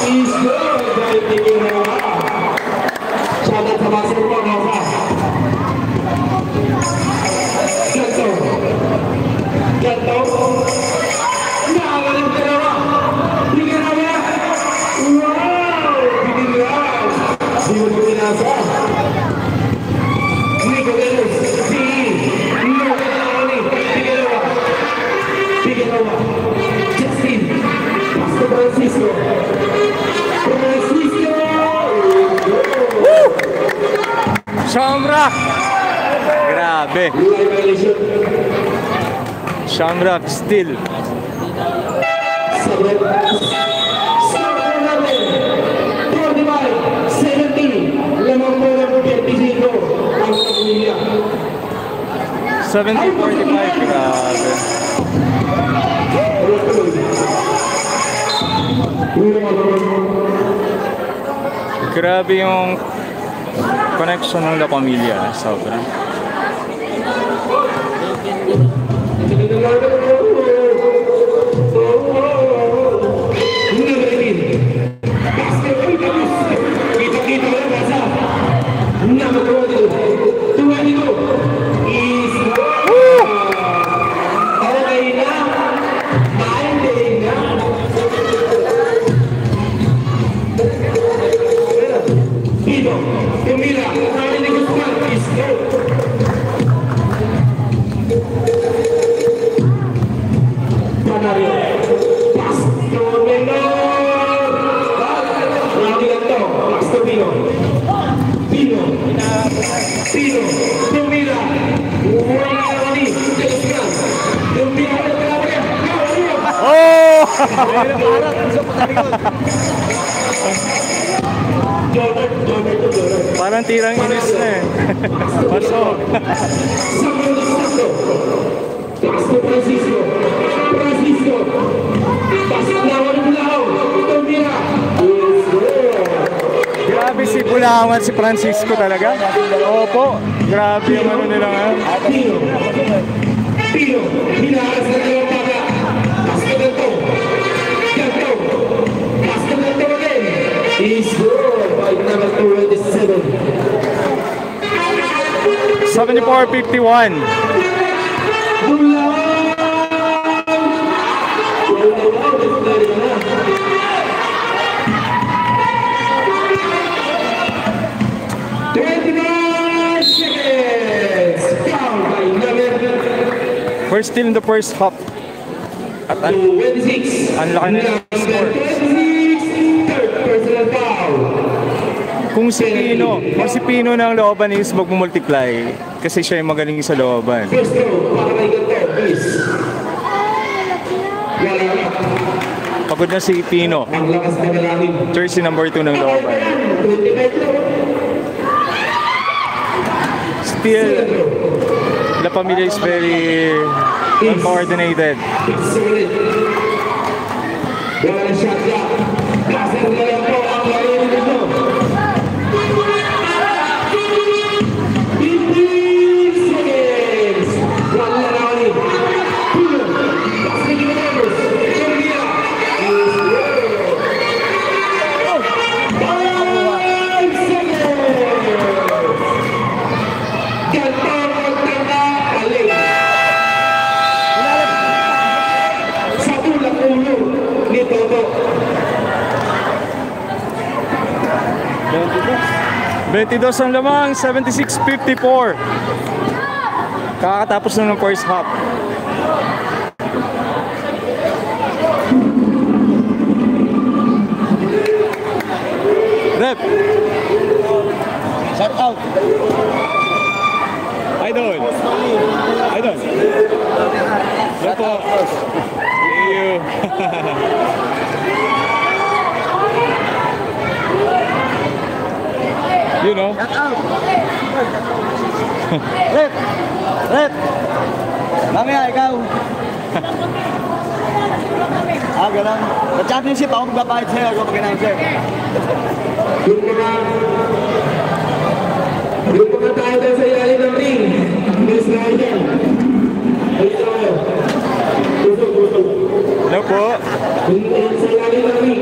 is good. Dahil tingin na wala. Shoutout sa basketball mo ka. Ganto. Ganto. Nakawalang dalawa. Tingin na wala. Wow! Tingin na. Di mo na pinasa. Nicodemus. Justin, Pastor Francisco. Shamrock! Grabe! Shamrock still. $70-45, grabe. Grabe yung connection ng La Familia, sobra. Parang tirang inis na eh. Pasok. Pastor Francisco. Francisco. Paslawan Bulao. Tumira. Grabe si Bulawan, si Francisco talaga. Opo. Grabe yung ano nila nga. Pino. Pino. Hinaharas na kayo para. Pastor Ganto. Ganto. Pastor Ganto again. He's good by number 27. 74-51. We're still in the first half. At ang laki na yung score. Kung si Pino ng looban is mag-multiply kasi siya yung magaling sa looban. Pagod na si Pino. Jersey number 2 ng looban. Still, La Familia is very uncoordinated. $22 ang lamang, 76-54. Kakatapos na ng first half. Rep! Shout out! Idol! Idol! Rep po! See you! You know? Shout out! Rep! Rep! Mamaya, ikaw! Ganun. Sa championship, ako magbabayad sa'yo. Ako mag-inahin sa'yo. Yung mga tayo sa ilalim ng ring. Miss Ryan. Ayun tayo. Gusto. Ano po? Yung sa ilalim ng ring.